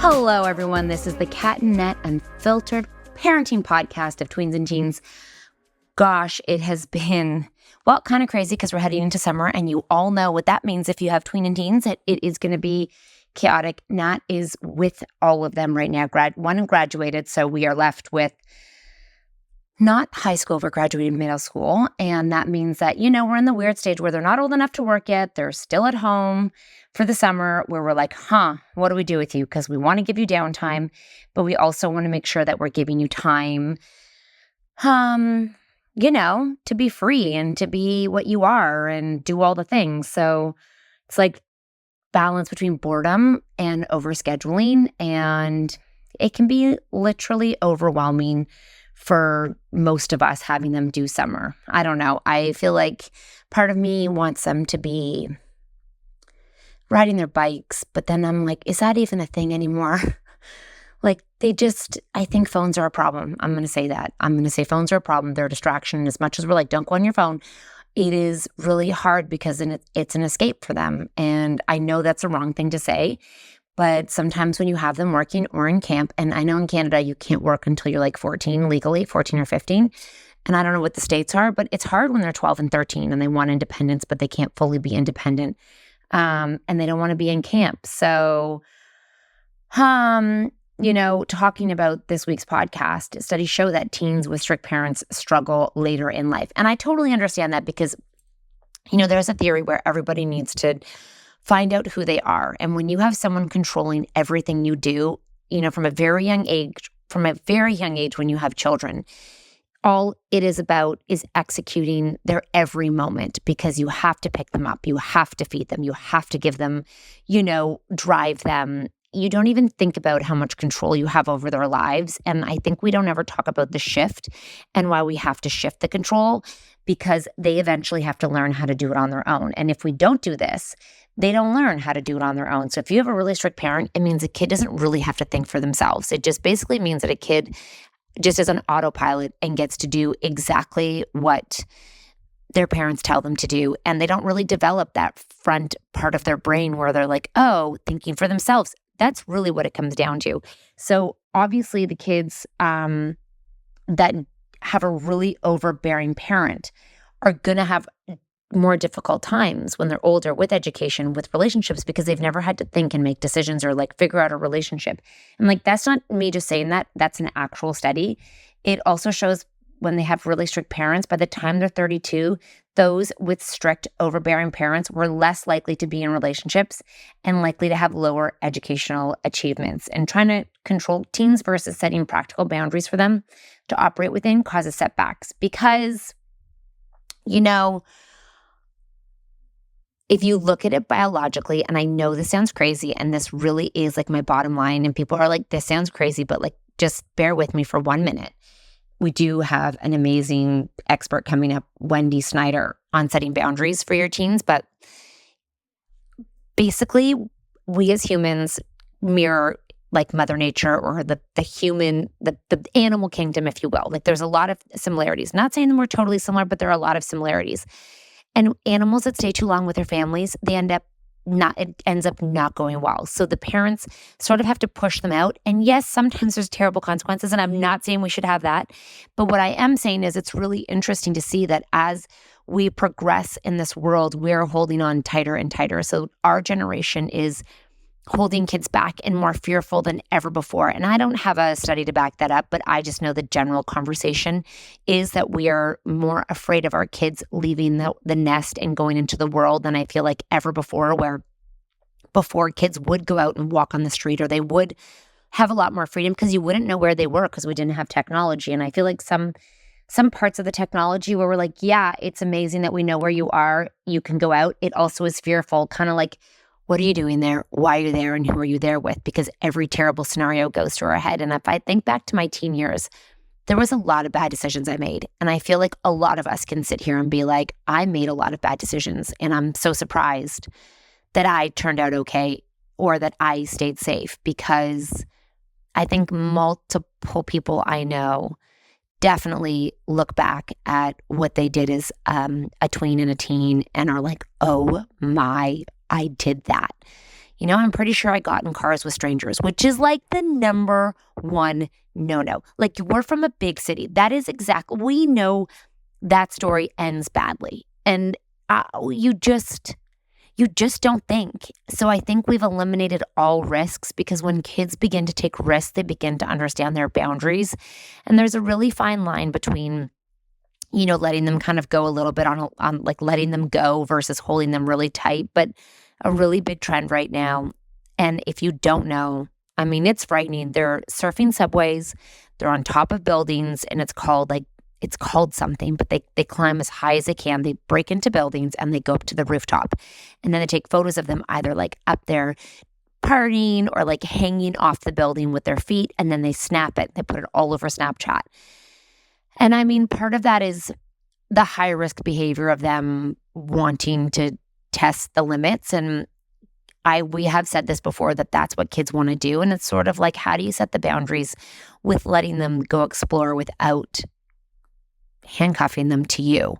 Hello, everyone. This is the Cat and Net Unfiltered parenting podcast of tweens and teens. Gosh, it has been, well, kind of crazy because we're heading into summer, and you all know what that means if you have tween and teens. It is going to be chaotic. Nat is with all of them right now. One graduated, so we are left with not high school, but graduated middle school. And that means that, we're in the weird stage where they're not old enough to work yet. They're still at home for the summer, where we're like, what do we do with you? Because we want to give you downtime, but we also want to make sure that we're giving you time, to be free and to be what you are and do all the things. So it's like balance between boredom and overscheduling. And it can be literally overwhelming for most of us having them do summer. I don't know. I feel like part of me wants them to be riding their bikes, but then I'm like, is that even a thing anymore? Like I think phones are a problem. I'm going to say that. I'm going to say phones are a problem. They're a distraction. As much as we're like, don't go on your phone, it is really hard because it's an escape for them. And I know that's a wrong thing to say, but sometimes when you have them working or in camp, and I know in Canada you can't work until you're like 14 legally, 14 or 15. And I don't know what the states are, but it's hard when they're 12 and 13 and they want independence, but they can't fully be independent. And they don't want to be in camp. So, talking about this week's podcast, studies show that teens with strict parents struggle later in life. And I totally understand that because, there's a theory where everybody needs to find out who they are. And when you have someone controlling everything you do, from a very young age, when you have children, all it is about is executing their every moment, because you have to pick them up, you have to feed them, you have to give them, drive them. You don't even think about how much control you have over their lives. And I think we don't ever talk about the shift and why we have to shift the control, because they eventually have to learn how to do it on their own. And if we don't do this, they don't learn how to do it on their own. So if you have a really strict parent, it means a kid doesn't really have to think for themselves. It just basically means that a kid just is on autopilot and gets to do exactly what their parents tell them to do. And they don't really develop that front part of their brain where they're like, thinking for themselves. That's really what it comes down to. So obviously the kids that have a really overbearing parent are going to have more difficult times when they're older with education, with relationships, because they've never had to think and make decisions or like figure out a relationship. And that's not me just saying that. That's an actual study. It also shows when they have really strict parents, by the time they're 32, those with strict overbearing parents were less likely to be in relationships and likely to have lower educational achievements. And trying to control teens versus setting practical boundaries for them to operate within causes setbacks. Because, if you look at it biologically, and I know this sounds crazy, and this really is like my bottom line, and people are like, this sounds crazy, but just bear with me for 1 minute. We do have an amazing expert coming up, Wendy Snyder, on setting boundaries for your teens. But basically, we as humans mirror like Mother Nature, or the animal kingdom, if you will. There's a lot of similarities. Not saying that we're totally similar, but there are a lot of similarities. And animals that stay too long with their families, it ends up not going well. So the parents sort of have to push them out. And yes, sometimes there's terrible consequences, and I'm not saying we should have that. But what I am saying is it's really interesting to see that as we progress in this world, we're holding on tighter and tighter. So our generation is holding kids back and more fearful than ever before. And I don't have a study to back that up, but I just know the general conversation is that we are more afraid of our kids leaving the nest and going into the world than I feel like ever before, where before kids would go out and walk on the street, or they would have a lot more freedom because you wouldn't know where they were because we didn't have technology. And I feel like some parts of the technology where we're like, yeah, it's amazing that we know where you are, you can go out. It also is fearful, kind of like, what are you doing there? Why are you there? And who are you there with? Because every terrible scenario goes through our head. And if I think back to my teen years, there was a lot of bad decisions I made. And I feel like a lot of us can sit here and be like, I made a lot of bad decisions. And I'm so surprised that I turned out okay, or that I stayed safe, because I think multiple people I know definitely look back at what they did as a tween and a teen and are like, oh my, I did that. I'm pretty sure I got in cars with strangers, which is like the number one no. Like, we're from a big city. That is exactly, we know that story ends badly. And you just don't think. So I think we've eliminated all risks, because when kids begin to take risks, they begin to understand their boundaries. And there's a really fine line between, letting them kind of go a little bit on like letting them go versus holding them really tight. But a really big trend right now, and if you don't know, I mean, it's frightening. They're surfing subways, they're on top of buildings, and it's called something, but they climb as high as they can. They break into buildings and they go up to the rooftop. And then they take photos of them either like up there partying or like hanging off the building with their feet. And then they snap it. They put it all over Snapchat. And I mean, part of that is the high risk behavior of them wanting to test the limits. And we have said this before, that that's what kids want to do. And it's sort of like, how do you set the boundaries with letting them go explore without handcuffing them to you?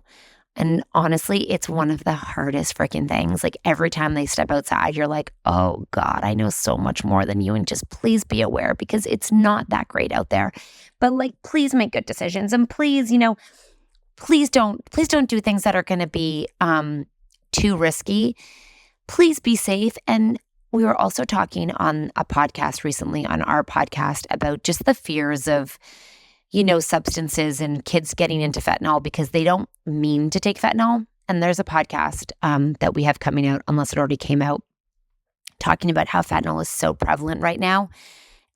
And honestly, it's one of the hardest freaking things. Like, every time they step outside, you're like, oh God, I know so much more than you. And just please be aware, because it's not that great out there. But like, please make good decisions. And please, please don't do things that are going to be too risky. Please be safe. And we were also talking on a podcast recently, on our podcast, about just the fears of substances and kids getting into fentanyl because they don't mean to take fentanyl. And there's a podcast that we have coming out, unless it already came out, talking about how fentanyl is so prevalent right now.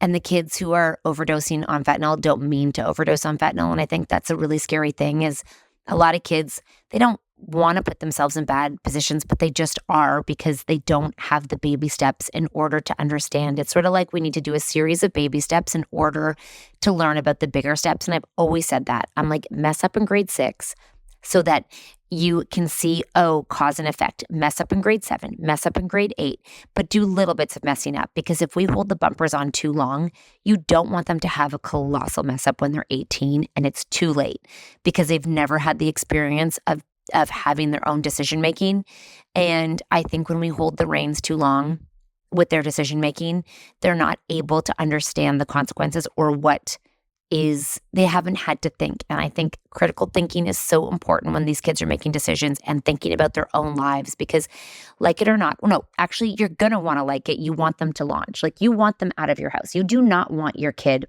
And the kids who are overdosing on fentanyl don't mean to overdose on fentanyl. And I think that's a really scary thing, is a lot of kids, they don't want to put themselves in bad positions, but they just are, because they don't have the baby steps in order to understand. It's sort of like we need to do a series of baby steps in order to learn about the bigger steps. And I've always said that. I'm like, mess up in grade 6 so that you can see, cause and effect. Mess up in grade 7, mess up in grade 8, but do little bits of messing up. Because if we hold the bumpers on too long, you don't want them to have a colossal mess up when they're 18 and it's too late, because they've never had the experience of having their own decision making. And I think when we hold the reins too long with their decision making, they're not able to understand the consequences, or they haven't had to think. And I think critical thinking is so important when these kids are making decisions and thinking about their own lives, because, like it or not, actually, you're going to want to like it. You want them to launch. Like, you want them out of your house. You do not want your kid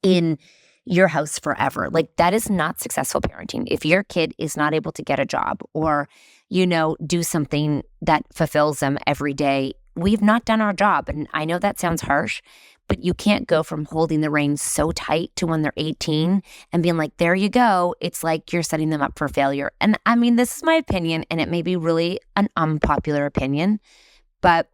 in your house forever. Like, that is not successful parenting. If your kid is not able to get a job or, do something that fulfills them every day, we've not done our job. And I know that sounds harsh, but you can't go from holding the reins so tight to when they're 18 and being like, there you go. It's like you're setting them up for failure. And I mean, this is my opinion, and it may be really an unpopular opinion, but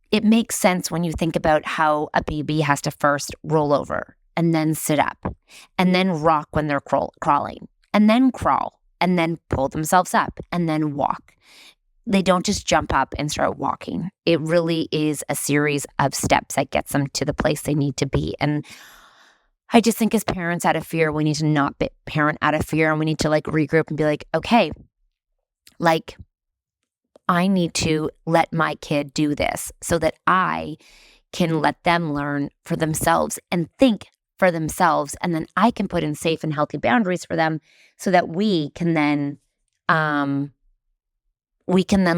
it makes sense when you think about how a baby has to first roll over and then sit up and then rock when they're crawling and then crawl and then pull themselves up and then walk. They don't just jump up and start walking. It really is a series of steps that gets them to the place they need to be. And I just think, as parents, out of fear, we need to not parent out of fear, and we need to like regroup and be like, okay, like, I need to let my kid do this so that I can let them learn for themselves and think for themselves. And then I can put in safe and healthy boundaries for them so that we can then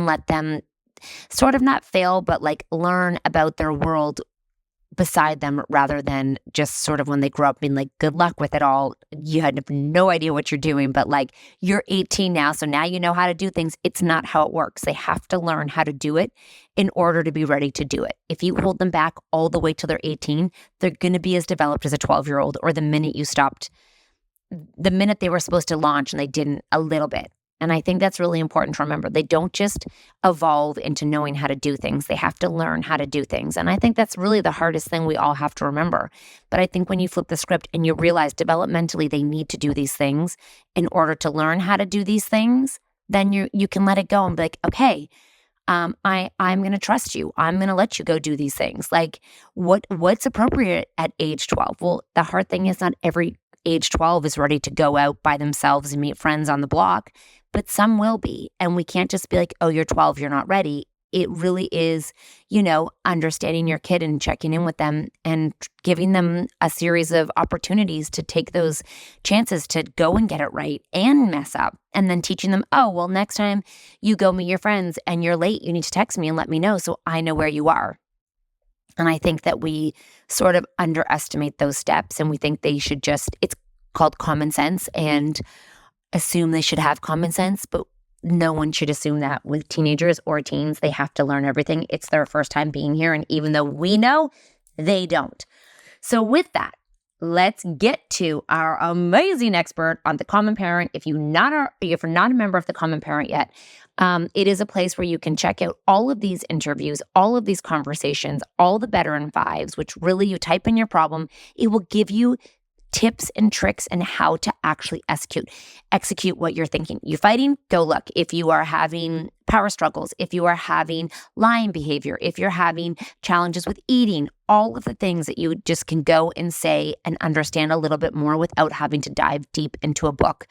let them sort of not fail, but like learn about their world beside them, rather than just sort of when they grow up being like, good luck with it all. You had no idea what you're doing, but like, you're 18 now, so now you know how to do things. It's not how it works. They have to learn how to do it in order to be ready to do it. If you hold them back all the way till they're 18, they're going to be as developed as a 12-year-old, or the minute they were supposed to launch and they didn't a little bit. And I think that's really important to remember. They don't just evolve into knowing how to do things. They have to learn how to do things. And I think that's really the hardest thing we all have to remember. But I think when you flip the script and you realize developmentally they need to do these things in order to learn how to do these things, then you can let it go and be like, okay, I'm going to trust you. I'm going to let you go do these things. Like, what's appropriate at age 12? Well, the hard thing is not every age 12 is ready to go out by themselves and meet friends on the block, but some will be. And we can't just be like, oh, you're 12, you're not ready. It really is, understanding your kid and checking in with them and giving them a series of opportunities to take those chances to go and get it right and mess up. And then teaching them, oh, well, next time you go meet your friends and you're late, you need to text me and let me know so I know where you are. And I think that we sort of underestimate those steps, and we think they should it's called common sense, and assume they should have common sense, but no one should assume that with teenagers or teens. They have to learn everything. It's their first time being here. And even though we know, they don't. So with that, let's get to our amazing expert on the Common Parent. If you're not a member of the Common Parent yet, it is a place where you can check out all of these interviews, all of these conversations, all the Better in Fives, which really you type in your problem. It will give you tips and tricks and how to actually execute what you're thinking. You fighting? Go look. If you are having power struggles, if you are having lying behavior, if you're having challenges with eating, all of the things that you just can go and say and understand a little bit more without having to dive deep into a book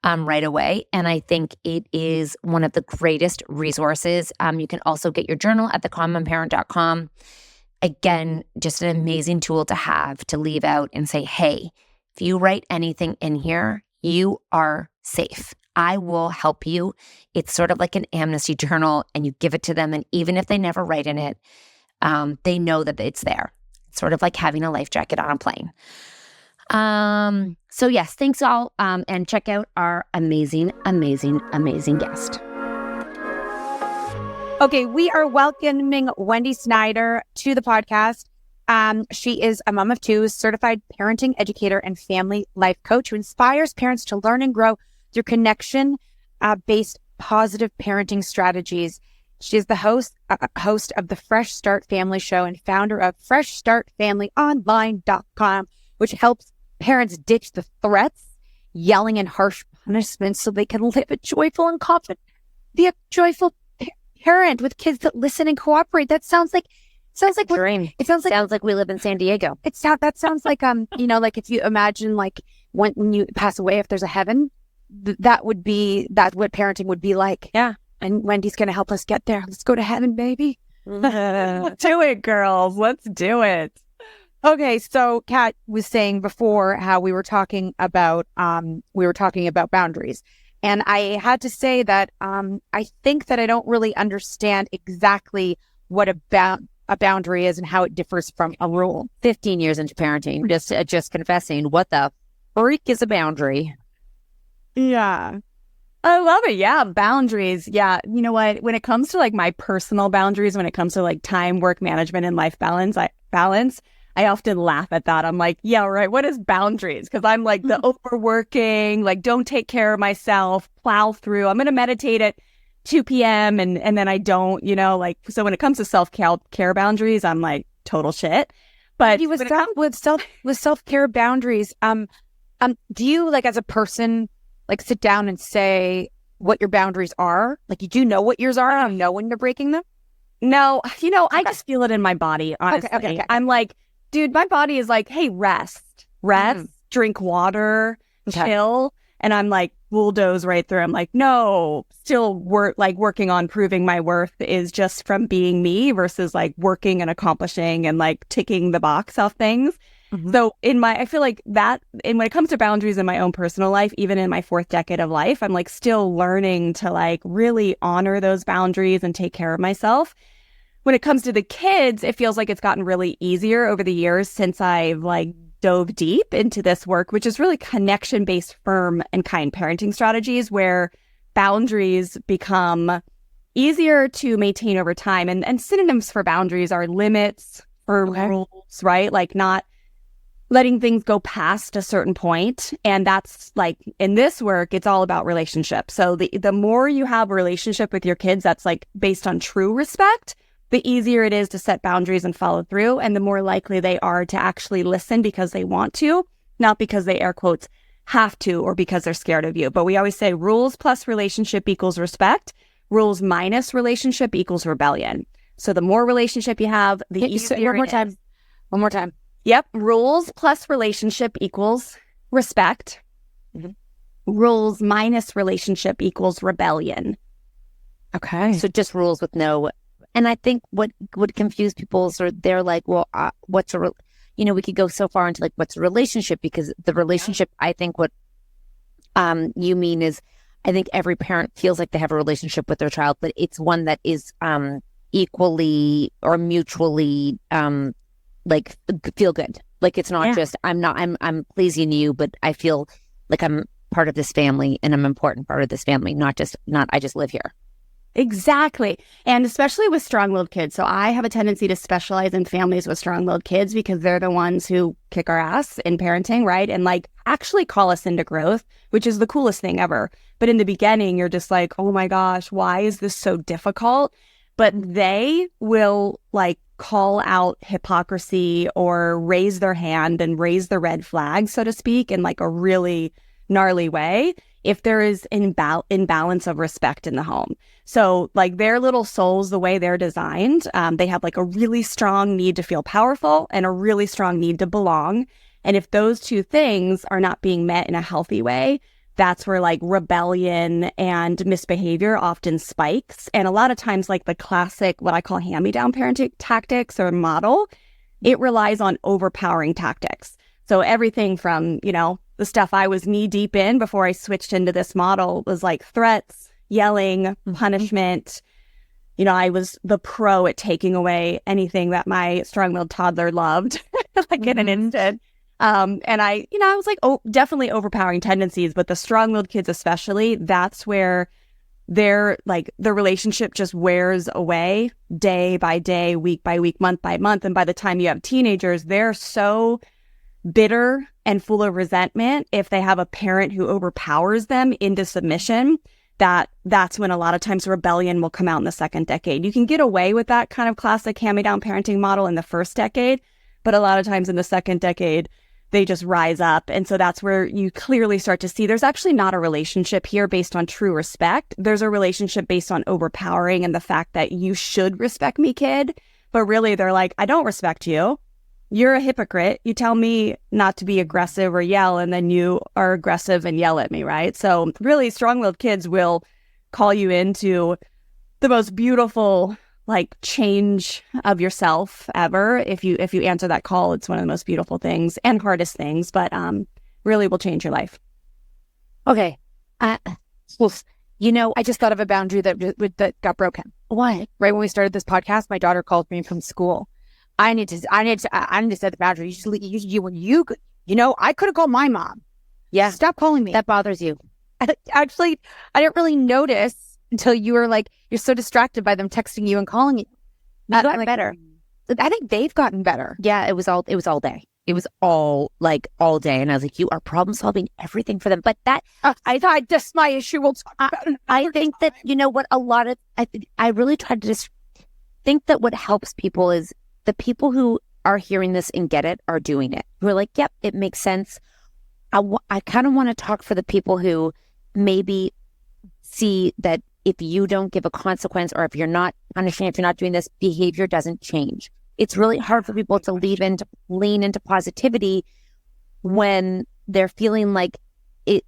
right away. And I think it is one of the greatest resources. You can also get your journal at thecommonparent.com. Again, just an amazing tool to have to leave out and say, hey, if you write anything in here, you are safe. I will help you. It's sort of like an amnesty journal, and you give it to them. And even if they never write in it, they know that it's there. It's sort of like having a life jacket on a plane. So yes, thanks all. And check out our amazing, amazing, amazing guest. Okay, we are welcoming Wendy Snyder to the podcast. She is a mom of two, certified parenting educator and family life coach who inspires parents to learn and grow through connection-based positive parenting strategies. She is the host of the Fresh Start Family Show and founder of FreshStartFamilyOnline.com, which helps parents ditch the threats, yelling, and harsh punishments so they can live a joyful and confident, be a joyful parent with kids that listen and cooperate. That sounds like dream. It sounds like we live in San Diego. That sounds like like if you imagine like when you pass away, if there's a heaven, that's what parenting would be like. Yeah. And Wendy's gonna help us get there. Let's go to heaven, baby. Let's do it, girls. Let's do it. Okay, so Kat was saying before how we were talking about boundaries. And I had to say that I think that I don't really understand exactly what a boundary is and how it differs from a rule. 15 years into parenting, just confessing, what the freak is a boundary? Yeah. I love it. Yeah. Boundaries. Yeah. You know what? When it comes to like my personal boundaries, when it comes to like time, work management, and life balance, I often laugh at that. I'm like, yeah, right. What is boundaries? Because I'm like the overworking, like don't take care of myself, plow through. I'm going to meditate at 2 p.m. and then I don't, so when it comes to self-care boundaries, I'm like total shit. But with self-care boundaries, do you like as a person, like sit down and say what your boundaries are? Like you do know what yours are and know when you're breaking them? No, I just feel it in my body, honestly. Okay. I'm like, dude, my body is like, hey, rest, drink water, chill. And I'm like, bulldoze right through. I'm like, no, still working on proving my worth is just from being me versus like working and accomplishing and like ticking the box off things. Mm-hmm. So I feel like that, and when it comes to boundaries in my own personal life, even in my 4th decade of life, I'm like still learning to like really honor those boundaries and take care of myself. When it comes to the kids, it feels like it's gotten really easier over the years since I've like dove deep into this work, which is really connection-based, firm and kind parenting strategies where boundaries become easier to maintain over time. And synonyms for boundaries are limits or rules, right? Like not letting things go past a certain point. And that's like in this work, it's all about relationships. So the more you have a relationship with your kids that's like based on true respect, the easier it is to set boundaries and follow through, and the more likely they are to actually listen because they want to, not because they air quotes have to or because they're scared of you. But we always say rules plus relationship equals respect. Rules minus relationship equals rebellion. So the more relationship you have, the easier One more time. Yep. Rules plus relationship equals respect. Rules minus relationship equals rebellion. Okay. So just rules with no. And I think what would confuse people is they're like, well, what's we could go so far into like, what's a relationship? Because the relationship, I think what you mean is, I think every parent feels like they have a relationship with their child, but it's one that is equally or mutually like feel good. Like it's not just I'm pleasing you, but I feel like I'm part of this family and I'm an important part of this family, not I just live here. Exactly. And especially with strong-willed kids. So I have a tendency to specialize in families with strong-willed kids because they're the ones who kick our ass in parenting, right? And like actually call us into growth, which is the coolest thing ever. But in the beginning, you're just like, oh my gosh, why is this so difficult? But they will like call out hypocrisy or raise their hand and raise the red flag, so to speak, in like a really gnarly way if there is imbalance of respect in the home. So like their little souls, the way they're designed, they have like a really strong need to feel powerful and a really strong need to belong. And if those two things are not being met in a healthy way, that's where like rebellion and misbehavior often spikes. And a lot of times like the classic, what I call hand-me-down parenting tactics or model, it relies on overpowering tactics. So everything from, the stuff I was knee deep in before I switched into this model was like threats, yelling, punishment. I was the pro at taking away anything that my strong-willed toddler loved, like in an instant. And I was like, definitely overpowering tendencies, but the strong-willed kids especially, that's where they're like, the relationship just wears away day by day, week by week, month by month. And by the time you have teenagers, they're so bitter and full of resentment if they have a parent who overpowers them into submission, that's when a lot of times rebellion will come out in the second decade. You can get away with that kind of classic hand-me-down parenting model in the first decade, but a lot of times in the second decade, they just rise up. And so that's where you clearly start to see there's actually not a relationship here based on true respect. There's a relationship based on overpowering and the fact that you should respect me, kid. But really, they're like, I don't respect you. You're a hypocrite. You tell me not to be aggressive or yell, and then you are aggressive and yell at me, right? So really, strong-willed kids will call you into the most beautiful like change of yourself ever. If you answer that call, it's one of the most beautiful things and hardest things, but really will change your life. Okay. I just thought of a boundary that got broken. What? Right when we started this podcast, my daughter called me from school. I need to set the boundary. I could have called my mom. Yeah. Stop calling me. That bothers you. Actually, I didn't really notice until you were like, you're so distracted by them texting you and calling you. You've gotten better. I think they've gotten better. Yeah, it was all day. It was all day. And I was like, you are problem solving everything for them. But that, I thought that's my issue. We'll talk about it. I think that, I really tried to just think that what helps people is the people who are hearing this and get it are doing it. Who are like, yep, it makes sense. I kind of want to talk for the people who maybe see that if you don't give a consequence or if you're not punishing, if you're not doing this, behavior doesn't change. It's really hard for people to lean into positivity when they're feeling like it.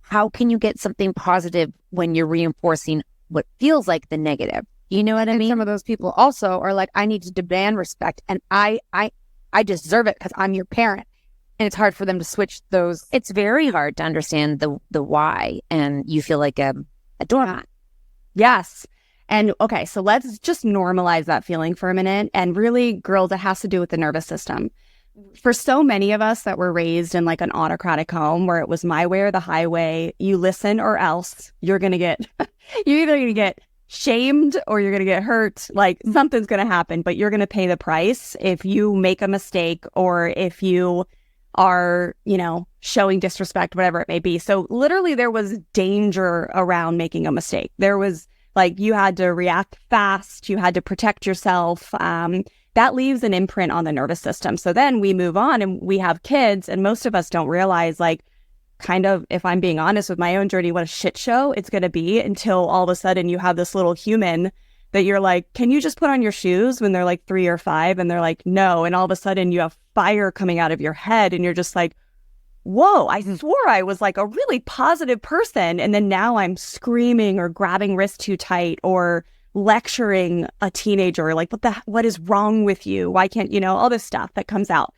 How can you get something positive when you're reinforcing what feels like the negative? You know what I mean? Some of those people also are like, I need to demand respect, and I deserve it because I'm your parent. And it's hard for them to switch those. It's very hard to understand the why, and you feel like a doormat. Yes. And okay, so let's just normalize that feeling for a minute. And really, girls, it has to do with the nervous system. For so many of us that were raised in like an autocratic home where it was my way or the highway, you listen or else you're either going to get shamed or you're going to get hurt. Like something's going to happen, but you're going to pay the price if you make a mistake or if you are, showing disrespect, whatever it may be. So literally there was danger around making a mistake. There was like, you had to react fast. You had to protect yourself. That leaves an imprint on the nervous system. So then we move on and we have kids, and most of us don't realize, like, kind of, if I'm being honest with my own journey, what a shit show it's going to be until all of a sudden you have this little human that you're like, can you just put on your shoes when they're like 3 or 5? And they're like, no. And all of a sudden you have fire coming out of your head and you're just like, whoa, I swore I was like a really positive person. And then now I'm screaming or grabbing wrists too tight or lecturing a teenager, like, what is wrong with you? Why can't, all this stuff that comes out.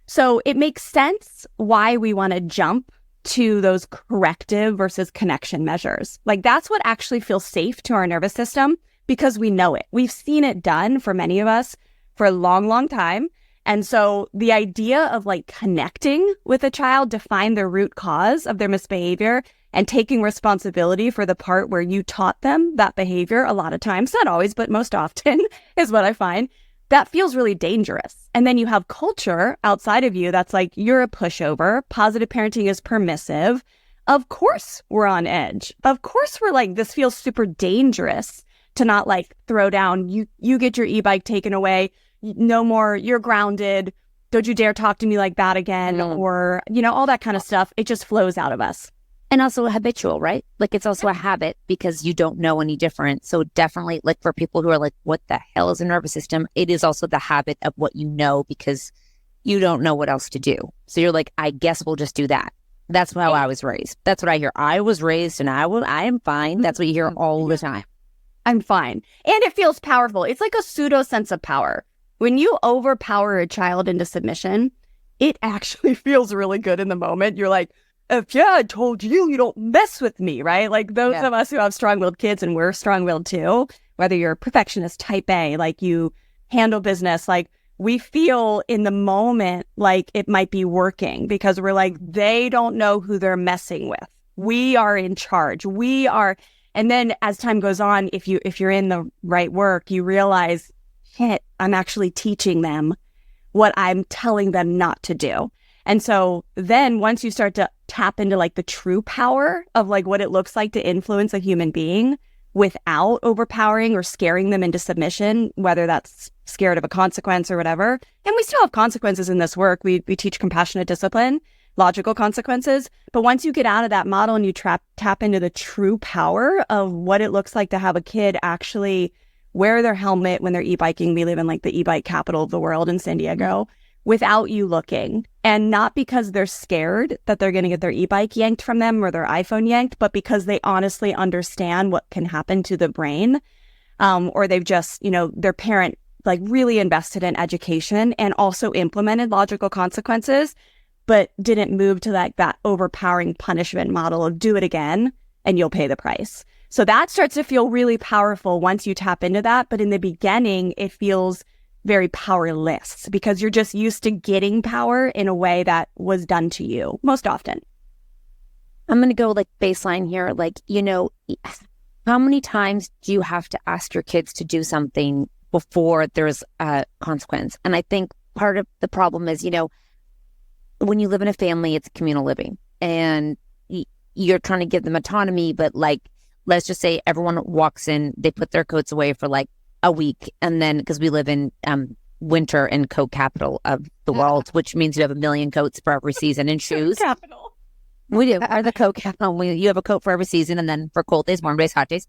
So it makes sense why we want to jump to those corrective versus connection measures. Like that's what actually feels safe to our nervous system because we know it. We've seen it done for many of us for a long, long time. And so the idea of like connecting with a child to find the root cause of their misbehavior and taking responsibility for the part where you taught them that behavior a lot of times, not always, but most often is what I find, that feels really dangerous. And then you have culture outside of you that's like, you're a pushover. Positive parenting is permissive. Of course we're on edge. Of course we're like, this feels super dangerous to not like throw down. You get your e-bike taken away. No more, you're grounded. Don't you dare talk to me like that again. Or, all that kind of stuff. It just flows out of us. And also habitual, right? Like it's also a habit because you don't know any different. So definitely like for people who are like, what the hell is a nervous system? It is also the habit of what you know because you don't know what else to do. So you're like, I guess we'll just do that. That's how I was raised. That's what I hear. I was raised and I am fine. That's what you hear all the time. I'm fine. And it feels powerful. It's like a pseudo sense of power. When you overpower a child into submission, it actually feels really good in the moment. You're like, I told you, you don't mess with me, right? Like those of us who have strong-willed kids, and we're strong-willed too, whether you're a perfectionist, type A, like you handle business, like we feel in the moment like it might be working because we're like, they don't know who they're messing with. We are in charge. And then as time goes on, if you're in the right work, you realize, shit, I'm actually teaching them what I'm telling them not to do. And so then once you start to tap into like the true power of like what it looks like to influence a human being without overpowering or scaring them into submission, whether that's scared of a consequence or whatever. And we still have consequences in this work. We teach compassionate discipline, logical consequences. But once you get out of that model and you tap into the true power of what it looks like to have a kid actually wear their helmet when they're e-biking. We live in like the e-bike capital of the world in San Diego. Without you looking, and not because they're scared that they're going to get their e-bike yanked from them or their iPhone yanked, but because they honestly understand what can happen to the brain, or they've just, their parent like really invested in education and also implemented logical consequences, but didn't move to like that overpowering punishment model of do it again and you'll pay the price. So that starts to feel really powerful once you tap into that. But in the beginning, it feels very powerless because you're just used to getting power in a way that was done to you most often. I'm going to go like baseline here. Like, how many times do you have to ask your kids to do something before there's a consequence? And I think part of the problem is, when you live in a family, it's communal living and you're trying to give them autonomy, but like, let's just say everyone walks in, they put their coats away for like a week, and then because we live in winter and coat capital of the world, which means you have a million coats for every season and shoes. Capital. We do. Are the coat capital. You have a coat for every season, and then for cold days, warm days, hot days.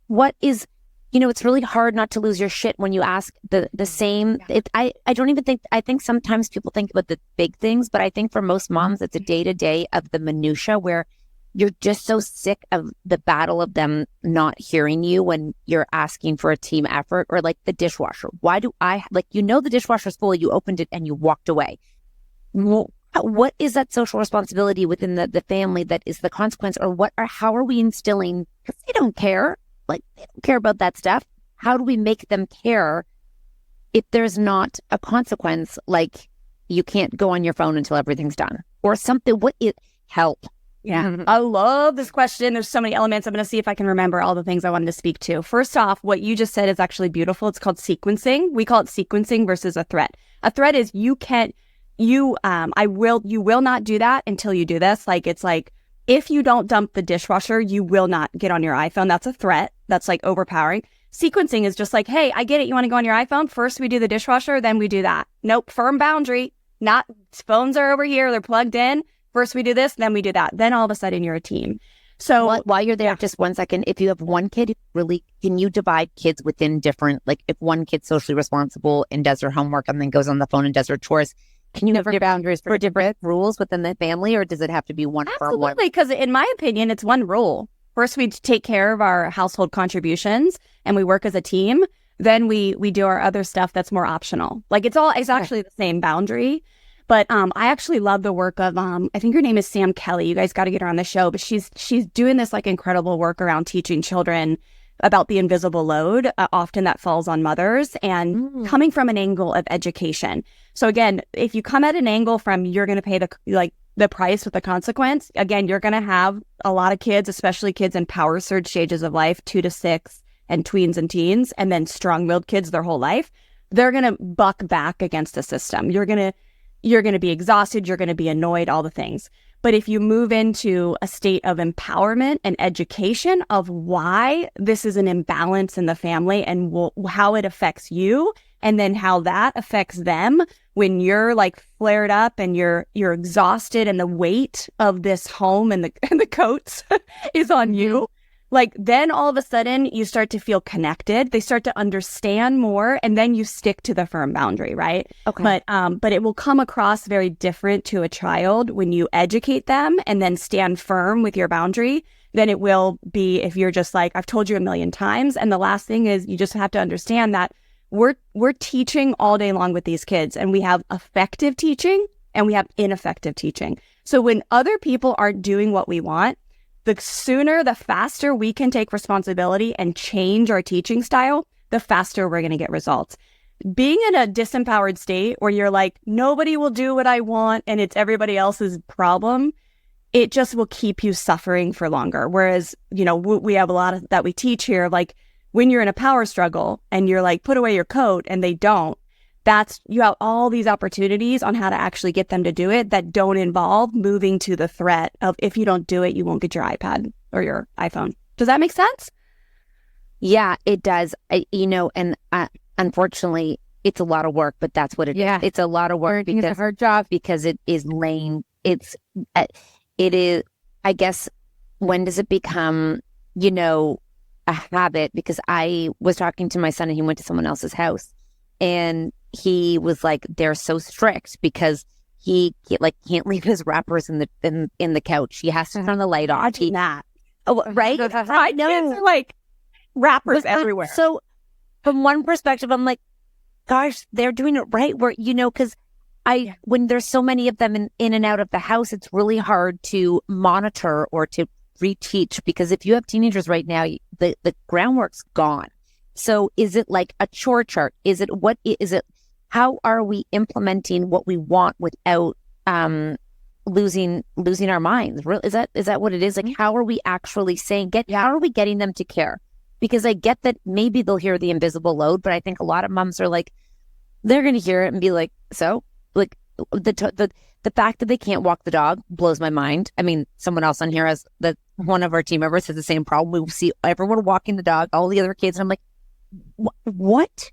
What is, it's really hard not to lose your shit when you ask the same. I don't even think. I think sometimes people think about the big things, but I think for most moms, it's a day to day of the minutia where you're just so sick of the battle of them not hearing you when you're asking for a team effort, or like the dishwasher. Why do I, like, the dishwasher's full, you opened it and you walked away. What is that social responsibility within the family that is the consequence, or how are we instilling, because they don't care, like they don't care about that stuff. How do we make them care if there's not a consequence, like you can't go on your phone until everything's done or something? Help. Yeah. I love this question. There's so many elements. I'm going to see if I can remember all the things I wanted to speak to. First off, what you just said is actually beautiful. It's called sequencing. We call it sequencing versus a threat. A threat is you will not do that until you do this. Like, it's like, if you don't dump the dishwasher, you will not get on your iPhone. That's a threat. That's like overpowering. Sequencing is just like, hey, I get it. You want to go on your iPhone? First we do the dishwasher, then we do that. Nope. Firm boundary. Not phones are over here. They're plugged in. First we do this, then we do that. Then all of a sudden you're a team. So while you're there, just 1 second, if you have one kid, really, can you divide kids within different, like if one kid's socially responsible and does her homework and then goes on the phone and does her chores, Can you have different boundaries for different rules within the family, or does it have to be one for one? Absolutely, because in my opinion, it's one rule. First, we take care of our household contributions and we work as a team. Then we do our other stuff that's more optional. Like it's actually the same boundary. But I actually love the work of I think her name is Sam Kelly. You guys got to get her on the show. But she's doing this like incredible work around teaching children about the invisible load, often that falls on mothers, and coming from an angle of education. So again, if you come at an angle from you're going to pay the price with the consequence, again, you're going to have a lot of kids, especially kids in power surge stages of life, 2 to 6, and tweens and teens, and then strong-willed kids their whole life. They're going to buck back against the system. You're going to be exhausted. You're going to be annoyed, all the things. But if you move into a state of empowerment and education of why this is an imbalance in the family and how it affects you, and then how that affects them when you're like flared up and you're exhausted and the weight of this home and the coats is on you, like then all of a sudden you start to feel connected. They start to understand more, and then you stick to the firm boundary, right? Okay. But it will come across very different to a child when you educate them and then stand firm with your boundary than it will be if you're just like, I've told you a million times. And the last thing is you just have to understand that we're teaching all day long with these kids, and we have effective teaching and we have ineffective teaching. So when other people aren't doing what we want, the sooner, the faster we can take responsibility and change our teaching style, the faster we're going to get results. Being in a disempowered state where you're like, nobody will do what I want and it's everybody else's problem, it just will keep you suffering for longer. Whereas, we have a lot of that we teach here, like when you're in a power struggle and you're like, put away your coat, and they don't, you have all these opportunities on how to actually get them to do it that don't involve moving to the threat of if you don't do it, you won't get your iPad or your iPhone. Does that make sense? Yeah, it does. Unfortunately, it's a lot of work, but that's what it is. It's a lot of work because it's a hard job, because it is it is, I guess, when does it become, a habit? Because I was talking to my son and he went to someone else's house, and he was like, they're so strict because he can't leave his wrappers in the couch. He has to turn the light off. Right? I know. Kids are like wrappers everywhere. So from one perspective, I'm like, gosh, they're doing it right. Where, because when there's so many of them in and out of the house, it's really hard to monitor or to reteach, because if you have teenagers right now, the groundwork's gone. So is it like a chore chart? Is it how are we implementing what we want without losing our minds? Is that what it is? Like, how are we actually how are we getting them to care? Because I get that maybe they'll hear the invisible load, but I think a lot of moms are like, they're going to hear it and be like, so like the fact that they can't walk the dog blows my mind. I mean, someone else on here has one of our team members has the same problem. We see everyone walking the dog, all the other kids, and I'm like, what?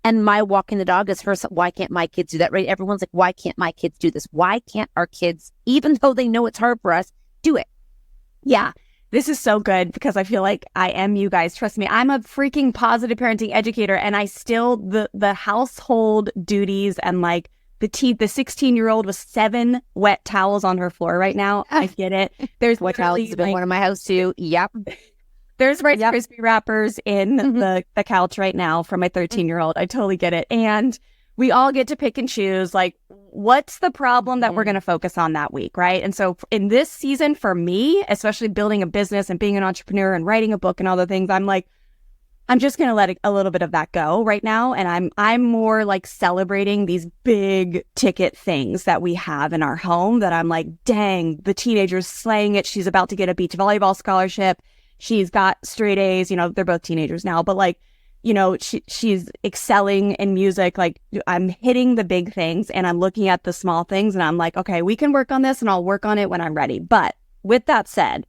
And my walking the dog is first. Why can't my kids do that? Right? Everyone's like, why can't my kids do this? Why can't our kids, even though they know it's hard for us, do it? Yeah. This is so good because I feel like I am you guys. Trust me, I'm a freaking positive parenting educator, and I still, the household duties and like the 16-year-old with 7 wet towels on her floor right now. I get it. There's wet towels has been one in my house too. Yep. There's Rice Krispie wrappers in the couch right now for my 13-year-old. I totally get it. And we all get to pick and choose, like, what's the problem that we're going to focus on that week, right? And so in this season, for me, especially building a business and being an entrepreneur and writing a book and all the things, I'm like, I'm just going to let a little bit of that go right now. And I'm more like celebrating these big ticket things that we have in our home that I'm like, dang, the teenager's slaying it. She's about to get a beach volleyball scholarship. She's got straight A's, they're both teenagers now, but like, she's excelling in music. Like, I'm hitting the big things and I'm looking at the small things and I'm like, okay, we can work on this and I'll work on it when I'm ready. But with that said,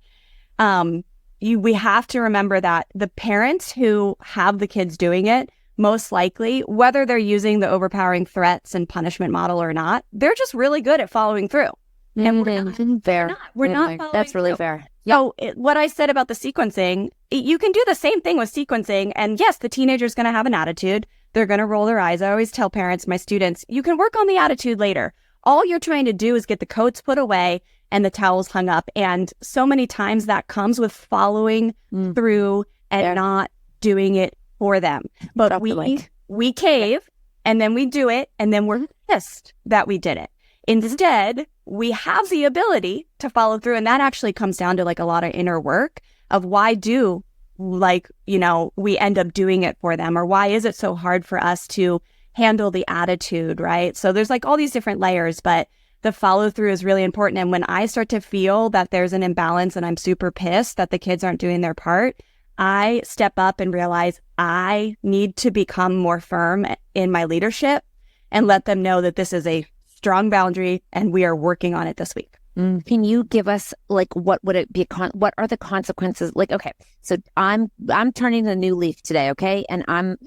we have to remember that the parents who have the kids doing it, most likely, whether they're using the overpowering threats and punishment model or not, they're just really good at following through. And we're not. That's really fair. So what I said about the sequencing, you can do the same thing with sequencing. And yes, the teenager's going to have an attitude. They're going to roll their eyes. I always tell parents, my students, you can work on the attitude later. all you're trying to do is get the coats put away and the towels hung up. And so many times that comes with following through and not doing it for them. But we cave and then we do it and then we're pissed that we did it. Instead, we have the ability to follow through. And that actually comes down to like a lot of inner work of why do we end up doing it for them, or why is it so hard for us to handle the attitude, right? So there's like all these different layers, but the follow through is really important. And when I start to feel that there's an imbalance and I'm super pissed that the kids aren't doing their part, I step up and realize I need to become more firm in my leadership and let them know that this is a strong boundary and we are working on it this week. Can you give us like what would it be? What are the consequences? Like, okay, so I'm turning a new leaf today, okay, and I'm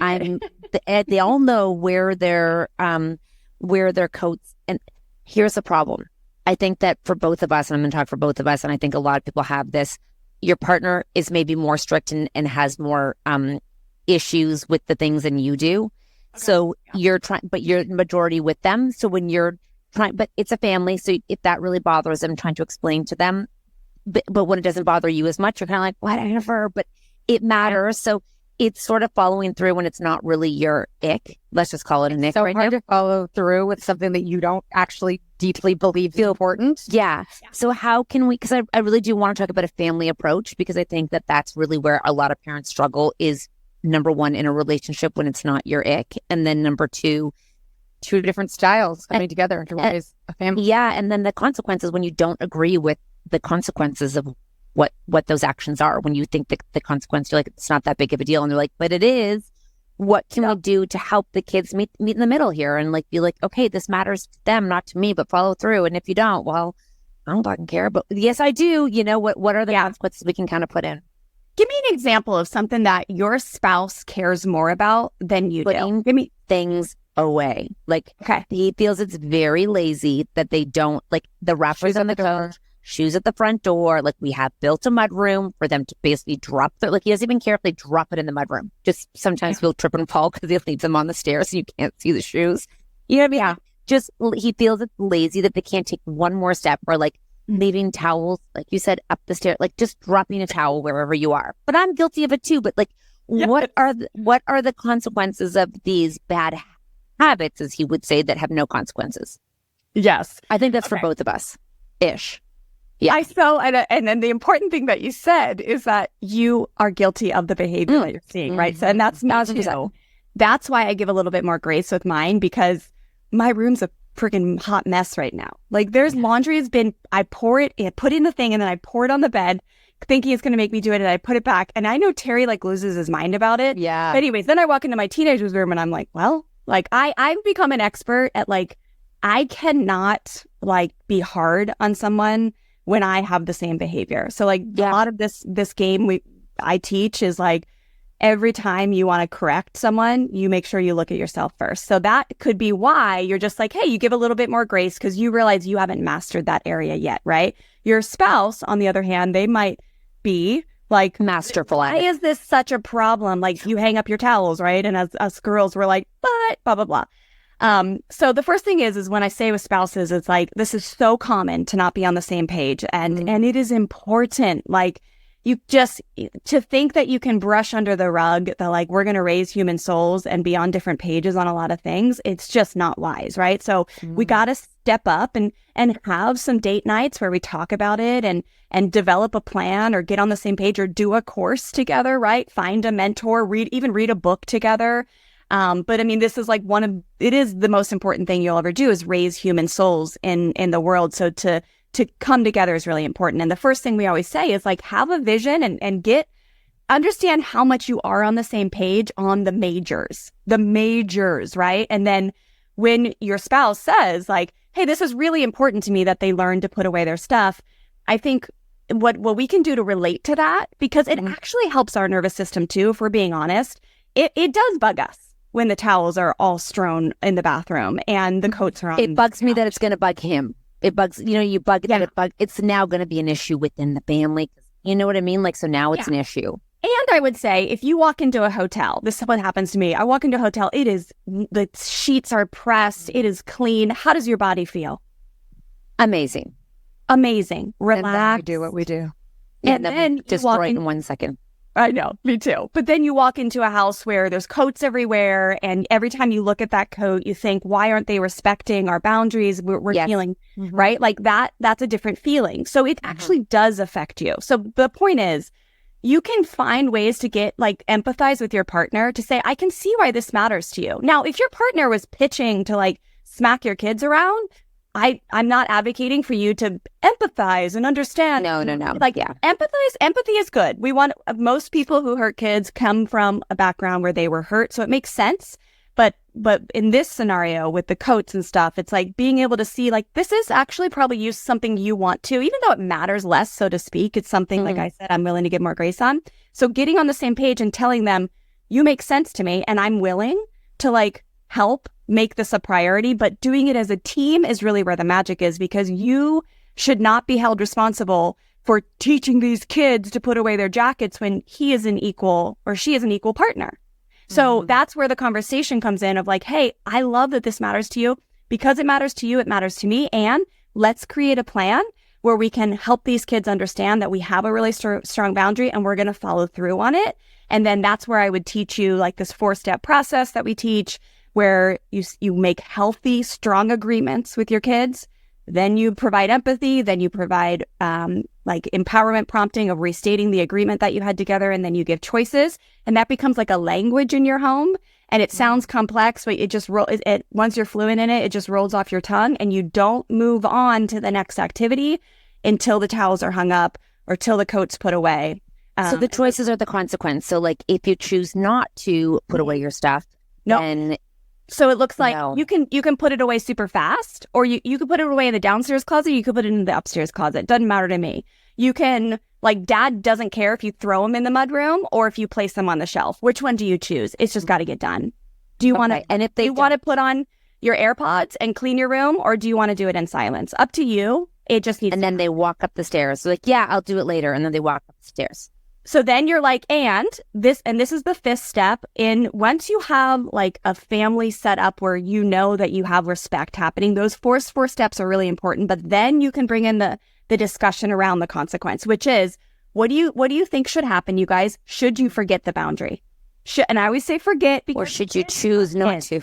they all know where their coats. And here's the problem. I think that for both of us, and I'm going to talk for both of us, and I think a lot of people have this. Your partner is maybe more strict and has more issues with the things than you do. Okay. So you're trying, but you're the majority with them. So when you're trying, but it's a family. So if that really bothers them, trying to explain to them, but when it doesn't bother you as much, you're kind of like, whatever, but it matters. So it's sort of following through when it's not really your ick. Let's just call it an ick. So hard to follow through with something that you don't actually deeply believe is important. Yeah. So how can we, because I really do want to talk about a family approach, because I think that that's really where a lot of parents struggle is, number one, in a relationship when it's not your ick. And then number two different styles coming together to raise a family. Yeah. And then the consequences when you don't agree with the consequences of what those actions are. When you think the consequence, you're like, it's not that big of a deal. And they're like, but it is. What can we do to help the kids meet in the middle here and like be like, okay, this matters to them, not to me, but follow through. And if you don't, well, I don't fucking care. But yes, I do. You know, what are the consequences we can kind of put in? Give me an example of something that your spouse cares more about than you do. Give me things away. Like, he feels it's very lazy that they don't, like the wrappers on the couch, shoes at the front door. Like we have built a mudroom for them to basically drop their, like he doesn't even care if they drop it in the mudroom. Just sometimes we'll trip and fall because he leaves them on the stairs so you can't see the shoes. You know what I mean? Yeah. Just, he feels it's lazy that they can't take one more step, or like leaving towels, like you said, up the stairs, like just dropping a towel wherever you are. But I'm guilty of it too. But like, what are the consequences of these bad habits, as he would say, that have no consequences? Yes. I think that's for both of us ish. Yeah. And then the important thing that you said is that you are guilty of the behavior that you're seeing, right? So, and that's not too. That's why I give a little bit more grace with mine, because my room's a freaking hot mess right now. Like there's laundry has been, I put in the thing and then I pour it on the bed thinking it's going to make me do it, and I put it back. And I know Terry like loses his mind about it. Yeah. But anyways, then I walk into my teenager's room and I'm like, well, like I've become an expert at like, I cannot like be hard on someone when I have the same behavior. So like a lot of this game I teach is like, every time you want to correct someone, you make sure you look at yourself first. So that could be why you're just like, hey, you give a little bit more grace because you realize you haven't mastered that area yet, right? Your spouse, on the other hand, they might be like, masterful at it. Why is this such a problem? Like you hang up your towels, right? And as us girls, we're like, but blah, blah, blah. So the first thing is when I say with spouses, it's like, this is so common to not be on the same page. And it is important. Like, you just, to think that you can brush under the rug that like, we're going to raise human souls and be on different pages on a lot of things, it's just not wise, right? So we got to step up and have some date nights where we talk about it and develop a plan or get on the same page or do a course together, right? Find a mentor, read a book together. But I mean, this is like it is the most important thing you'll ever do is raise human souls in the world. So to come together is really important. And the first thing we always say is like, have a vision and understand how much you are on the same page on the majors, right? And then when your spouse says like, hey, this is really important to me that they learn to put away their stuff, I think what we can do to relate to that, because it actually helps our nervous system too, if we're being honest, it does bug us when the towels are all strewn in the bathroom and the coats are on. It bugs me that it's going to bug him. It bugs, you bug it, it's now going to be an issue within the family. You know what I mean? Like, so now it's an issue. And I would say, if you walk into a hotel, this is what happens to me. I walk into a hotel, the sheets are pressed, it is clean. How does your body feel? Amazing. Relax. And then we do what we do. And then destroy it in 1 second. I know, me too. But then you walk into a house where there's coats everywhere, and every time you look at that coat, you think, why aren't they respecting our boundaries? We're feeling, right? Like that's a different feeling. So it actually does affect you. So the point is, you can find ways to empathize with your partner to say, I can see why this matters to you. Now, if your partner was pitching to smack your kids around, I'm not advocating for you to empathize and understand. No. Empathy is good. Most people who hurt kids come from a background where they were hurt, so it makes sense. But in this scenario with the coats and stuff, it's being able to see this is actually probably something you want to, even though it matters less, so to speak. It's something, like I said, I'm willing to give more grace on. So getting on the same page and telling them, you make sense to me and I'm willing to help make this a priority, but doing it as a team is really where the magic is, because you should not be held responsible for teaching these kids to put away their jackets when he is an equal or she is an equal partner. So that's where the conversation comes in of hey, I love that this matters to you. Because it matters to you, it matters to me. And let's create a plan where we can help these kids understand that we have a really strong boundary and we're going to follow through on it. And then that's where I would teach you this 4-step process that we teach, where you make healthy, strong agreements with your kids. Then you provide empathy. Then you provide empowerment prompting of restating the agreement that you had together. And then you give choices. And that becomes a language in your home. And it sounds complex, but it just once you're fluent in it, it just rolls off your tongue. And you don't move on to the next activity until the towels are hung up or till the coat's put away. So the choices are the consequence. So if you choose not to put away your stuff, then... So it looks like you can put it away super fast, or you can put it away in the downstairs closet, you could put it in the upstairs closet. Doesn't matter to me. You can, dad doesn't care if you throw them in the mudroom or if you place them on the shelf. Which one do you choose? It's just got to get done. Do you want to, and if they want to put on your AirPods and clean your room, or do you want to do it in silence? Up to you. It just needs. And then they walk up the stairs. So yeah, I'll do it later. And then they walk up the stairs. So then you're and this is the 5th step in once you have a family set up where you know that you have respect happening, those four steps are really important. But then you can bring in the discussion around the consequence, which is, what do you think should happen, you guys? Should you forget the boundary? And I always say forget, because or should you choose not to?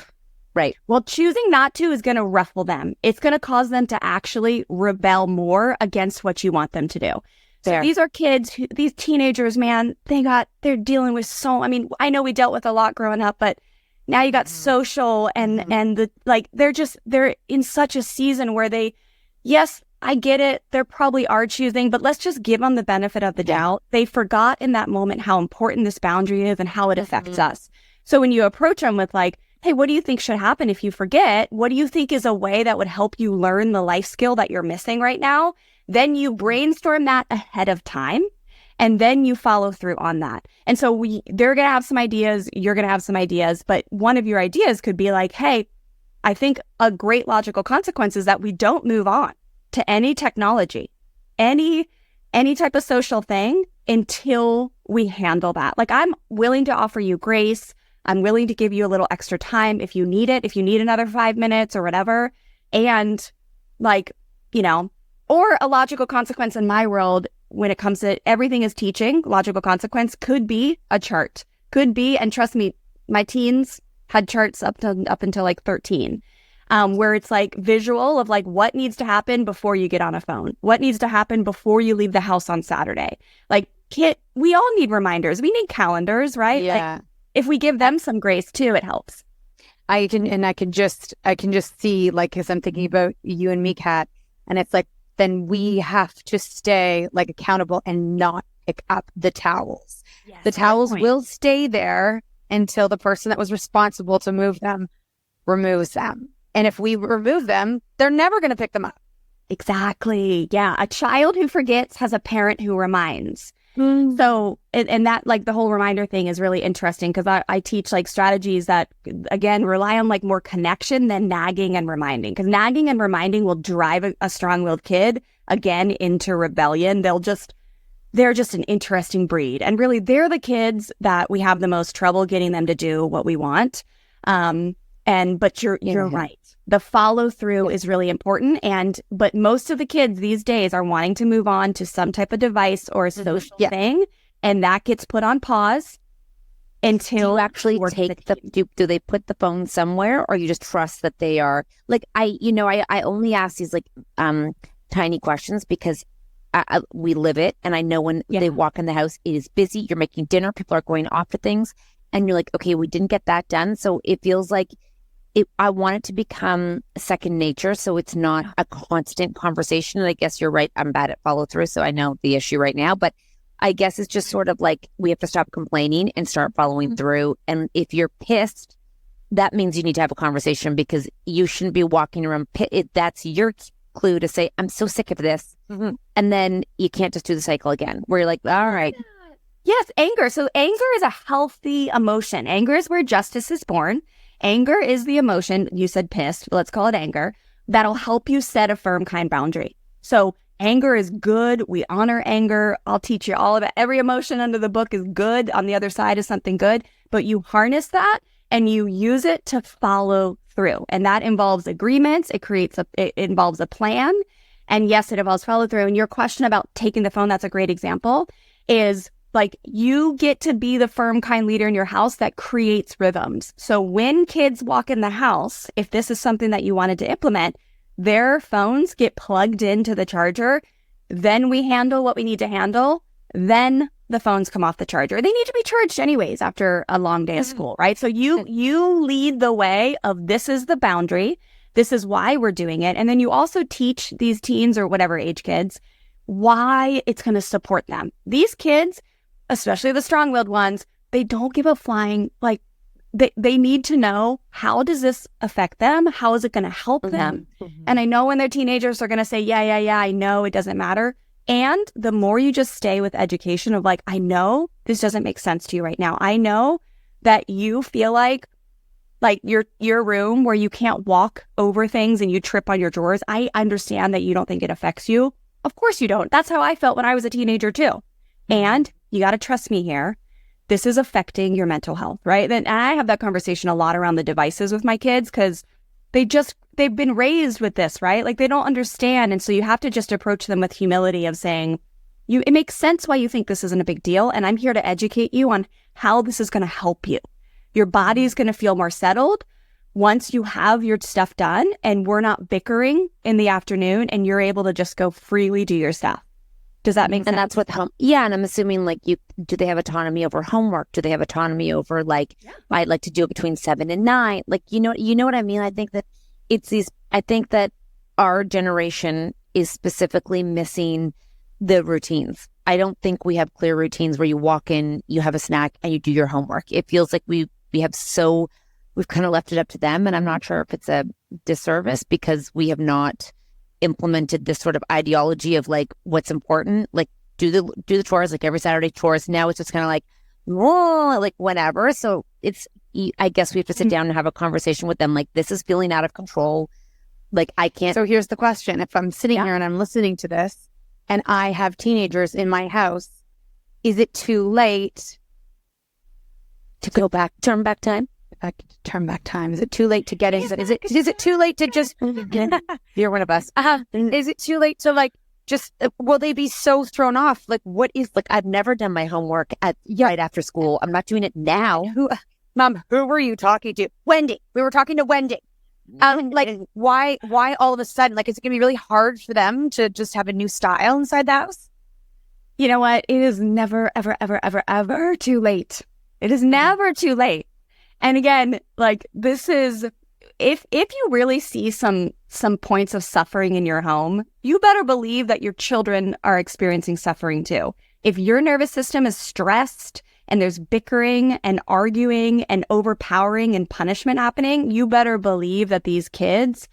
Right. Well, choosing not to is going to ruffle them. It's going to cause them to actually rebel more against what you want them to do. So these are kids, these teenagers, man, they're dealing with I know we dealt with a lot growing up, but now you got social and they're in such a season where yes, I get it. They probably are choosing, but let's just give them the benefit of the doubt. They forgot in that moment how important this boundary is and how it affects us. So when you approach them with hey, what do you think should happen if you forget? What do you think is a way that would help you learn the life skill that you're missing right now? Then you brainstorm that ahead of time, and then you follow through on that. And so they're going to have some ideas, you're going to have some ideas, but one of your ideas could be hey, I think a great logical consequence is that we don't move on to any technology, any type of social thing until we handle that. I'm willing to offer you grace. I'm willing to give you a little extra time if you need it, if you need another 5 minutes or whatever. And or a logical consequence in my world, when it comes to everything is teaching, logical consequence could be a chart. Could be, and trust me, my teens had charts up until 13, where it's visual of what needs to happen before you get on a phone. What needs to happen before you leave the house on Saturday. We all need reminders. We need calendars, right? Yeah. If we give them some grace too, it helps. I can just see, because I'm thinking about you and me, Kat, and it's then we have to stay accountable and not pick up the towels. Yes, the towels will stay there until the person that was responsible to move them removes them. And if we remove them, they're never going to pick them up. Exactly. Yeah. A child who forgets has a parent who reminds. So, and that the whole reminder thing is really interesting, because I teach strategies that, again, rely on more connection than nagging and reminding, because nagging and reminding will drive a strong-willed kid, again, into rebellion. They're just an interesting breed. And really, they're the kids that we have the most trouble getting them to do what we want. But you're right. The follow through is really important. But most of the kids these days are wanting to move on to some type of device or a social thing. And that gets put on pause until you actually take do they put the phone somewhere, or you just trust that they are like, I only ask these like tiny questions because we live it, and I know when they walk in the house, it is busy. You're making dinner, people are going off to things, and you're like, okay, we didn't get that done. So it feels like I want it to become second nature, so it's not a constant conversation. And I guess you're right, I'm bad at follow through, so I know the issue right now, but I guess it's just sort of like we have to stop complaining and start following through. And if you're pissed, that means you need to have a conversation, because you shouldn't be walking around. That's your clue to say, I'm so sick of this. And then you can't just do the cycle again where you're like, all right. Yes, anger. So anger is a healthy emotion. Anger is where justice is born. Anger is the emotion. You said pissed, but let's call it anger. That'll help you set a firm, kind boundary. So anger is good. We honor anger. I'll teach you all about every emotion under the book is good. On the other side is something good, but you harness that and you use it to follow through. And that involves agreements. It involves a plan. And yes, it involves follow through. And your question about taking the phone, that's a great example, is like you get to be the firm, kind leader in your house that creates rhythms. So when kids walk in the house, if this is something that you wanted to implement, their phones get plugged into the charger. Then we handle what we need to handle. Then the phones come off the charger. They need to be charged anyways after a long day of school, right? So you lead the way of this is the boundary. This is why we're doing it. And then you also teach these teens or whatever age kids why it's going to support them. These kids, especially the strong-willed ones, they don't give a flying, like, they need to know, how does this affect them? How is it going to help them? And I know when they're teenagers, they're going to say, yeah, I know it doesn't matter. And the more you just stay with education of like, I know this doesn't make sense to you right now. I know that you feel like your room where you can't walk over things and you trip on your drawers. I understand that you don't think it affects you. Of course you don't. That's how I felt when I was a teenager too. And you got to trust me here. This is affecting your mental health, right? And I have that conversation a lot around the devices with my kids because they've been raised with this, right? Like they don't understand. And so you have to just approach them with humility of saying, it makes sense why you think this isn't a big deal. And I'm here to educate you on how this is going to help you. Your body is going to feel more settled once you have your stuff done and we're not bickering in the afternoon and you're able to just go freely do your stuff. Does that make sense? And that's what and I'm assuming like do they have autonomy over homework? Do they have autonomy over like, I'd like to do it between 7 and 9? Like, you know what I mean? I think that I think that our generation is specifically missing the routines. I don't think we have clear routines where you walk in, you have a snack and you do your homework. It feels like we've kind of left it up to them. And I'm not sure if it's a disservice because we have not implemented this sort of ideology of like what's important, like do the chores, like every Saturday chores. Now it's just kind of like, whoa, like whatever. So I guess we have to sit down and have a conversation with them. Like this is feeling out of control. Like I can't. So here's the question. If I'm sitting here and I'm listening to this and I have teenagers in my house, is it too late to turn back time? If I could turn back time, is it too late to get into it? Is it too late to just, you're one of us. Is it too late to like, just, will they be so thrown off? Like, what is, like, I've never done my homework right after school. I'm not doing it now. Mom, who were you talking to? Wendy. We were talking to Wendy. Like, why all of a sudden, like, is it going to be really hard for them to just have a new style inside the house? You know what? It is never, ever, ever, ever, ever too late. It is never too late. And again, like this is, if you really see some points of suffering in your home, you better believe that your children are experiencing suffering too. If your nervous system is stressed and there's bickering and arguing and overpowering and punishment happening, you better believe that these kids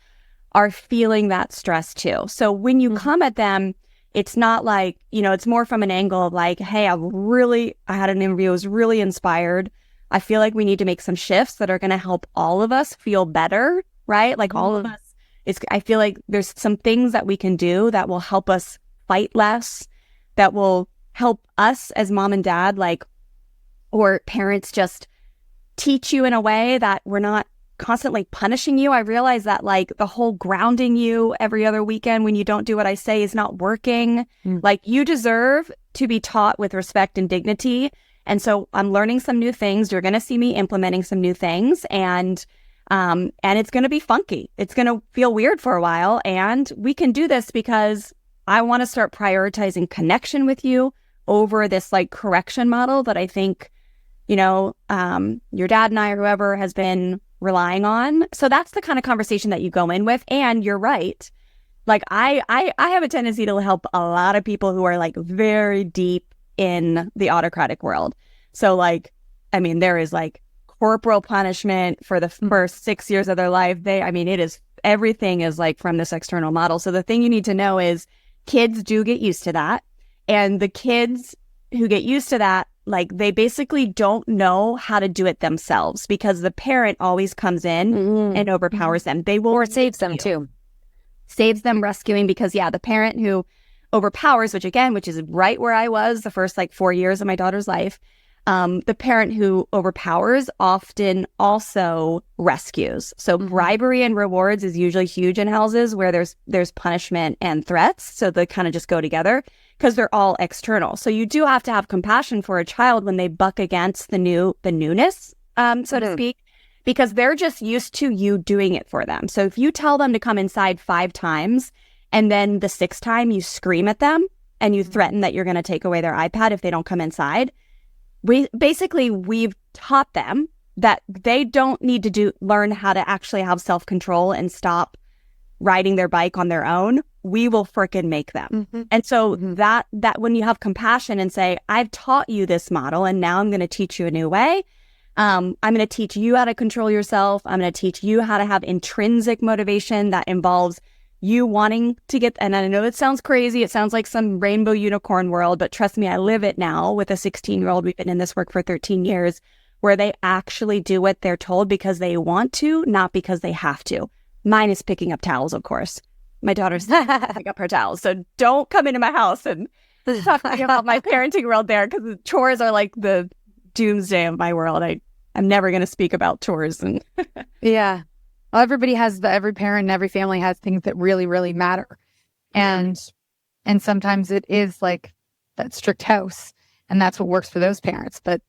are feeling that stress too. So when you come at them, it's not like, it's more from an angle of like, hey, I had an interview, I was really inspired. I feel like we need to make some shifts that are going to help all of us feel better, right? Like all of us. I feel like there's some things that we can do that will help us fight less, that will help us as mom and dad, like, or parents just teach you in a way that we're not constantly punishing you. I realize that like the whole grounding you every other weekend when you don't do what I say is not working. Like you deserve to be taught with respect and dignity. And so I'm learning some new things. You're going to see me implementing some new things, and it's going to be funky. It's going to feel weird for a while. And we can do this because I want to start prioritizing connection with you over this like correction model that I think, you know, your dad and I or whoever has been relying on. So that's the kind of conversation that you go in with. And you're right. Like I have a tendency to help a lot of people who are like very deep in the autocratic world. So like, I mean, there is like corporal punishment for the first 6 years of their life. Everything is like from this external model. So the thing you need to know is kids do get used to that. And the kids who get used to that, like they basically don't know how to do it themselves because the parent always comes in and overpowers them. They will, or it saves them too. Saves them rescuing because the parent who overpowers, which is right where I was the first like 4 years of my daughter's life. The parent who overpowers often also rescues. So bribery and rewards is usually huge in houses where there's punishment and threats. So they kind of just go together because they're all external. So you do have to have compassion for a child when they buck against the newness, so to speak, because they're just used to you doing it for them. So if you tell them to come inside 5 times and then the 6th time you scream at them and you threaten that you're going to take away their iPad if they don't come inside, we've taught them that they don't need to learn how to actually have self-control and stop riding their bike on their own. We will frickin' make them. And so that when you have compassion and say, I've taught you this model and now I'm going to teach you a new way. I'm going to teach you how to control yourself. I'm going to teach you how to have intrinsic motivation that involves you wanting to get, and I know it sounds crazy. It sounds like some rainbow unicorn world, but trust me, I live it now with a 16-year-old. We've been in this work for 13 years where they actually do what they're told because they want to, not because they have to. Mine is picking up towels, of course. My daughter's pick up her towels. So don't come into my house and talk to me about my parenting world there because the chores are like the doomsday of my world. I'm never going to speak about chores. And yeah. Well, every parent and every family has things that really, really matter. And sometimes it is like that strict house. And that's what works for those parents. But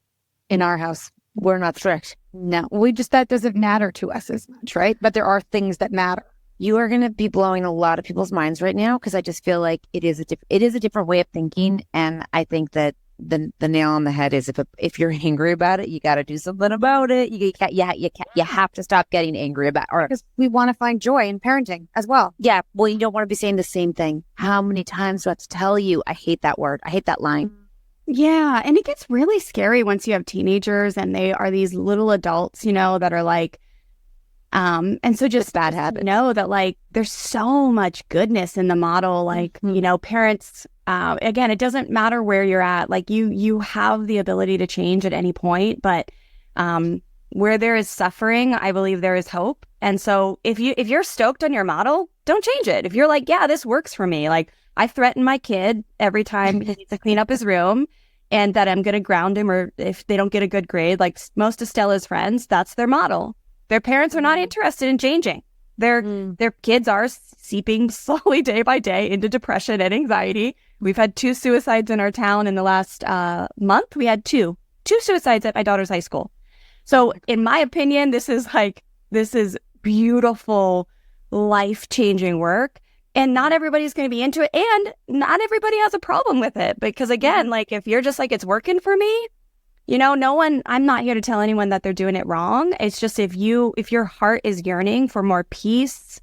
in our house, we're not strict. No, that doesn't matter to us as much, right? But there are things that matter. You are going to be blowing a lot of people's minds right now because I just feel like it is a different way of thinking. And I think that the nail on the head is if you're angry about it, you got to do something about it. You have to stop getting angry about it. Because we want to find joy in parenting as well. Yeah. Well, you don't want to be saying the same thing. How many times do I have to tell you? I hate that word. I hate that line. Yeah. And it gets really scary once you have teenagers and they are these little adults, that are like, and so just bad habits. Know that like there's so much goodness in the model. Like, parents, again, it doesn't matter where you're at. Like you have the ability to change at any point, but where there is suffering, I believe there is hope. And so if you're stoked on your model, don't change it. If you're like, yeah, this works for me. Like I threaten my kid every time he needs to clean up his room and that I'm going to ground him, or if they don't get a good grade, like most of Stella's friends, that's their model. Their parents are not interested in changing. Their kids are seeping slowly day by day into depression and anxiety. We've had 2 suicides in our town in the last month. We had two suicides at my daughter's high school. So in my opinion, this is beautiful, life-changing work. And not everybody's going to be into it. And not everybody has a problem with it. Because again, like if you're just like, it's working for me, I'm not here to tell anyone that they're doing it wrong. It's just if your heart is yearning for more peace,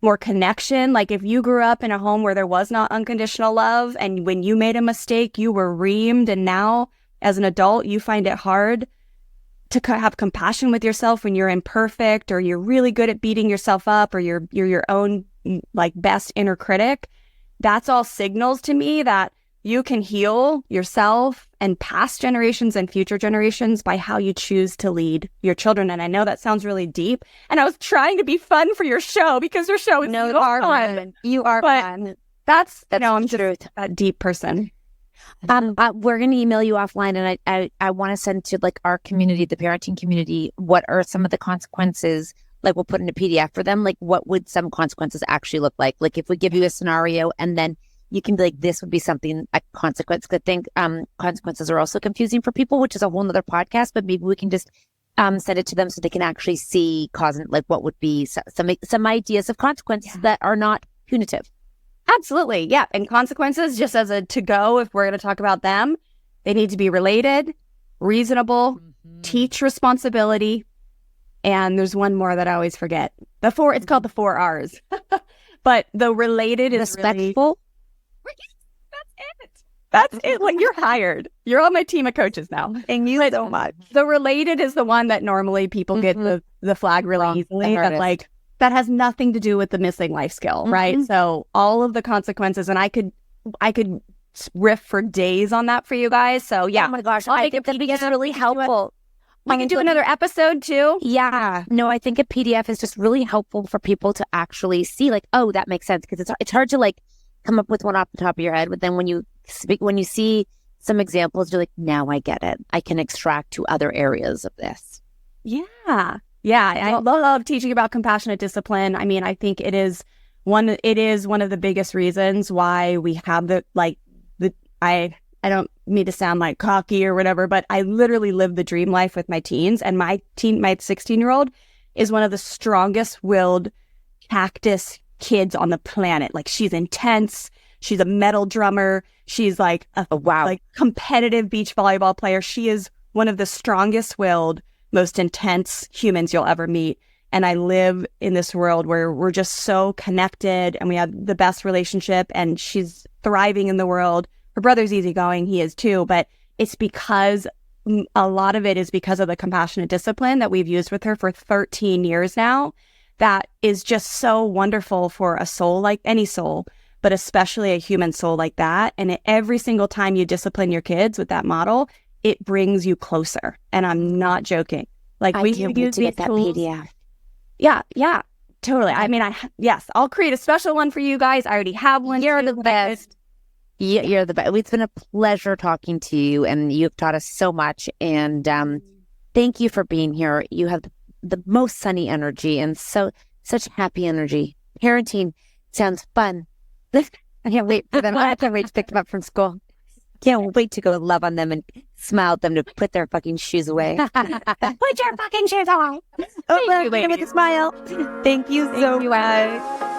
more connection, like if you grew up in a home where there was not unconditional love and when you made a mistake, you were reamed, and now as an adult, you find it hard to have compassion with yourself when you're imperfect or you're really good at beating yourself up or you're your own like best inner critic, that's all signals to me that you can heal yourself and past generations and future generations by how you choose to lead your children. And I know that sounds really deep. And I was trying to be fun for your show because your show is fun. You are fun. That's I'm just a deep person. We're going to email you offline, and I want to send to like our community, the parenting community, what are some of the consequences like we'll put in a PDF for them, like what would some consequences actually look like? Like if we give you a scenario and then you can be like, this would be something, a consequence. I think consequences are also confusing for people, which is a whole nother podcast, but maybe we can just send it to them so they can actually see like what would be some ideas of consequences that are not punitive. Absolutely. Yeah. And consequences, just as a to-go, if we're going to talk about them, they need to be related, reasonable, teach responsibility. And there's one more that I always forget. It's called the 4 R's. But the related is respectful. That's it. When you're hired, you're on my team of coaches now. Thank you so much. The related is the one that normally people get the flag really easily. That has nothing to do with the missing life skill, right? So all of the consequences, and I could riff for days on that for you guys. So yeah. Oh my gosh, I think that is really helpful. We can do another episode too. Yeah. No, I think a PDF is just really helpful for people to actually see like, oh, that makes sense. Because it's hard to like come up with one off the top of your head. But then when you see some examples, you're like, now I get it. I can extract to other areas of this. Yeah. Yeah. I love teaching about compassionate discipline. I mean, I think it is one of the biggest reasons why we have I don't mean to sound like cocky or whatever, but I literally live the dream life with my teens, and my 16-year-old is one of the strongest willed cactus kids on the planet. Like, she's intense. She's a metal drummer. She's like like competitive beach volleyball player. She is one of the strongest willed, most intense humans you'll ever meet. And I live in this world where we're just so connected and we have the best relationship, and she's thriving in the world. Her brother's easygoing. He is too. But it's because a lot of it is because of the compassionate discipline that we've used with her for 13 years now. That is just so wonderful for a soul, like any soul, but especially a human soul like that. And every single time you discipline your kids with that model, it brings you closer. And I'm not joking. Like, we can use these tools. PDF. Yeah, totally. I mean, I'll create a special one for you guys. I already have one. You're the best. You're the best. It's been a pleasure talking to you, and you've taught us so much. And thank you for being here. You have the most sunny energy and such happy energy. Parenting sounds fun. I can't wait for them. I can't wait to pick them up from school. Can't wait to go love on them and smile at them to put their fucking shoes away. Put your fucking shoes on. Oh, with a smile. Thank you so much.